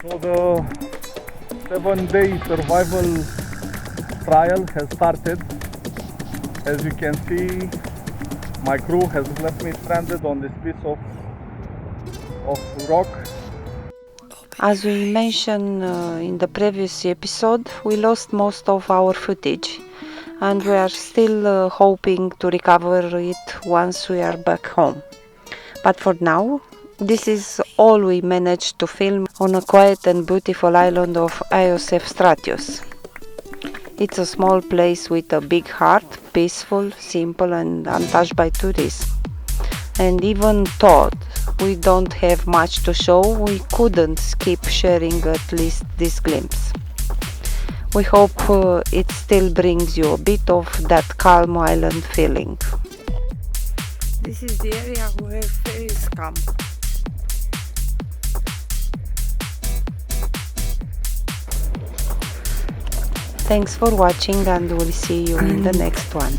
So the 7-day survival trial has started. As you can see, my crew has left me stranded on this piece of rock. As we mentioned in the previous episode, we lost most of our footage and we are still hoping to recover it once we are back home. But for now, this is all we managed to film on a quiet and beautiful island of Agios Efstratius. It's a small place with a big heart, peaceful, simple and untouched by tourists. And even though we don't have much to show, we couldn't skip sharing at least this glimpse. We hope it still brings you a bit of that calm island feeling. This is the area where ferries come. Thanks for watching and we'll see you in the next one.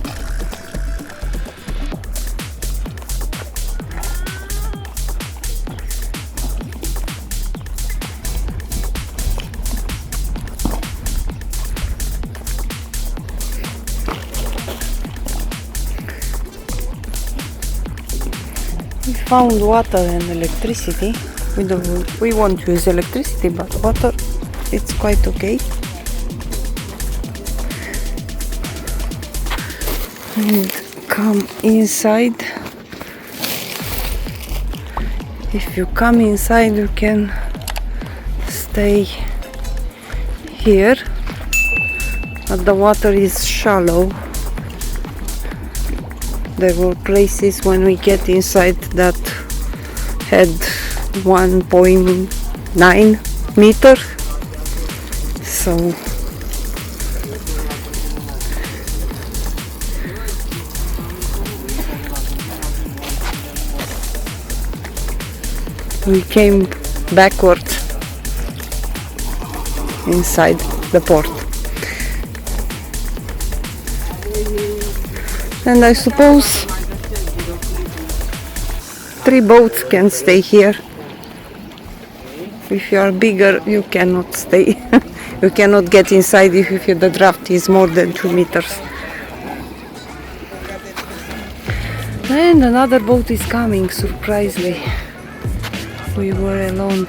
We found water and electricity. We won't use electricity, but water, it's quite okay. And come inside. If you come inside, you can stay here, but the water is shallow. There were places when we get inside that had 1.9 meters, so we came backwards inside the port. And I suppose 3 boats can stay here. If you are bigger, you cannot stay. You cannot get inside if the draft is more than 2 meters. And another boat is coming, surprisingly. We were alone.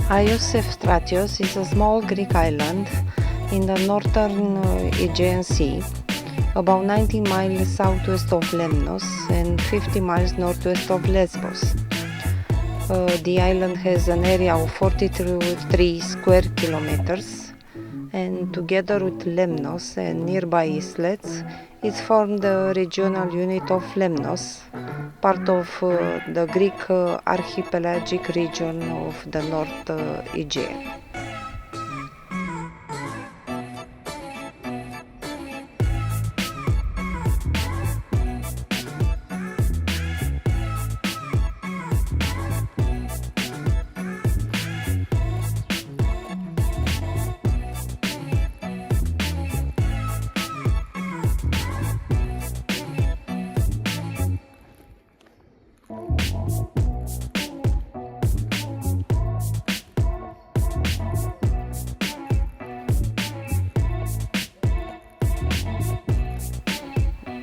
Agios Efstratios is a small Greek island in the northern Aegean Sea, about 19 miles southwest of Lemnos and 50 miles northwest of Lesbos. The island has an area of 43 square kilometers, and together with Lemnos and nearby islets, it forms the regional unit of Lemnos, part of the Greek archipelagic region of the North Aegean.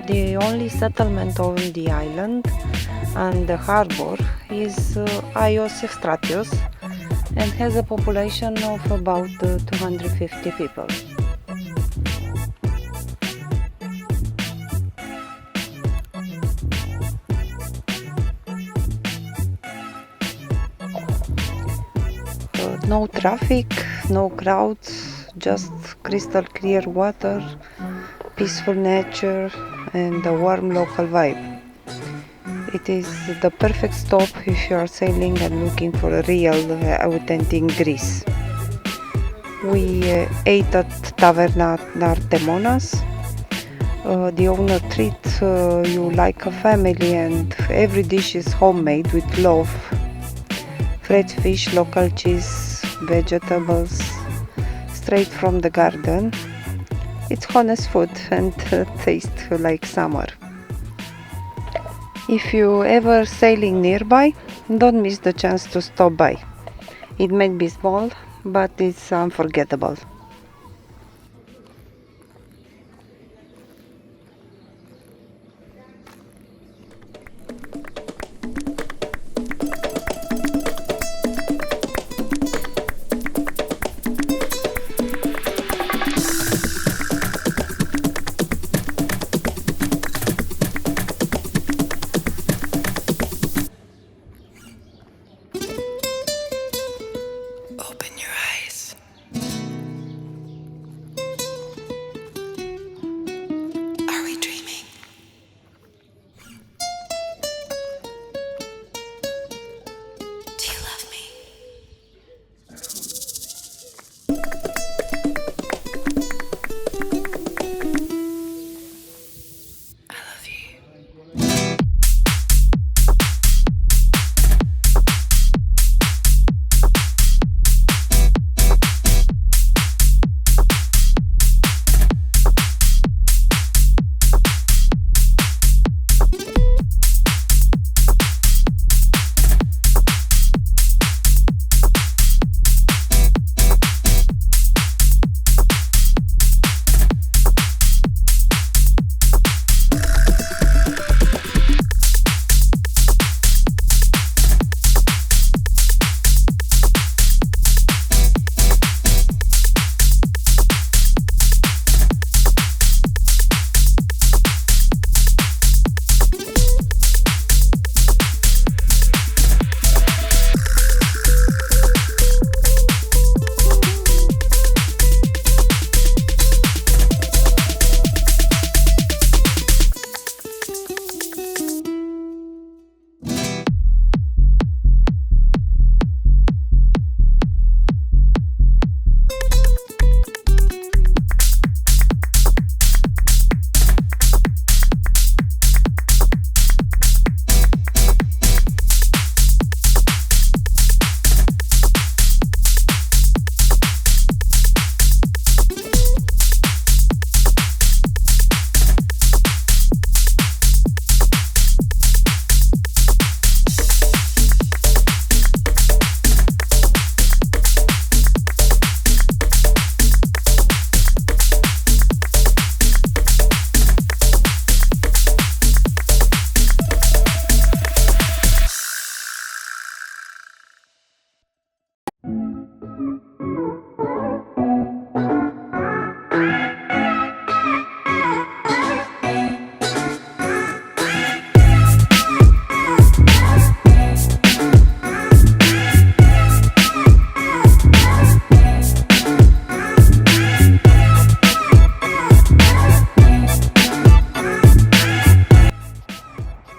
The only settlement on the island and the harbor is Agios Efstratios and has a population of about 250 people. No traffic, no crowds, just crystal clear water, peaceful nature and a warm local vibe. It is the perfect stop if you are sailing and looking for a real, authentic Greece. We ate at Taverna Artemonas. The owner treats you like a family and every dish is homemade with love. Fresh fish, local cheese, vegetables, straight from the garden. It's honest food and tastes like summer. If you ever sailing nearby, don't miss the chance to stop by. It may be small, but it's unforgettable. Open your eyes. Are we dreaming? Do you love me? I love you.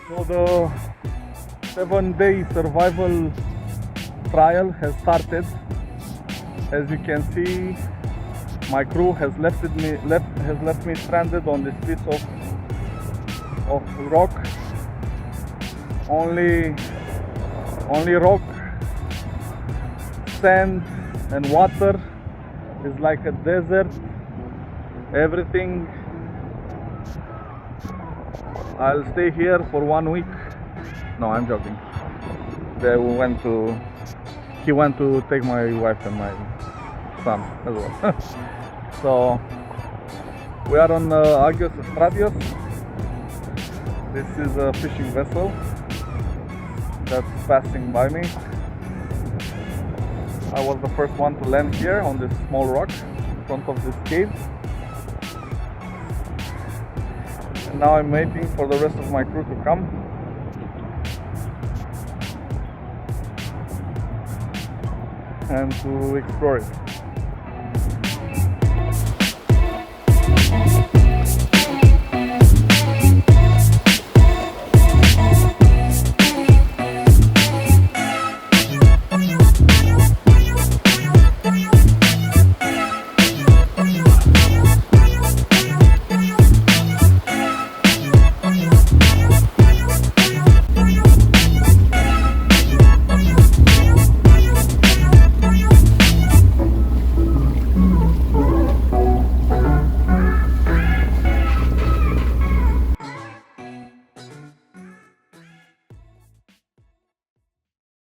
So the 7-day survival trial has started. As you can see, my crew has left me stranded on this piece of rock. Only rock, sand and water. Is like a desert. Everything. I'll stay here for 1 week. No, I'm joking. He went to take my wife and my son as well. So we are on Agios Efstratios. This is a fishing vessel that's passing by me. I was the first one to land here on this small rock in front of this cave. And now I'm waiting for the rest of my crew to come. And to explore it.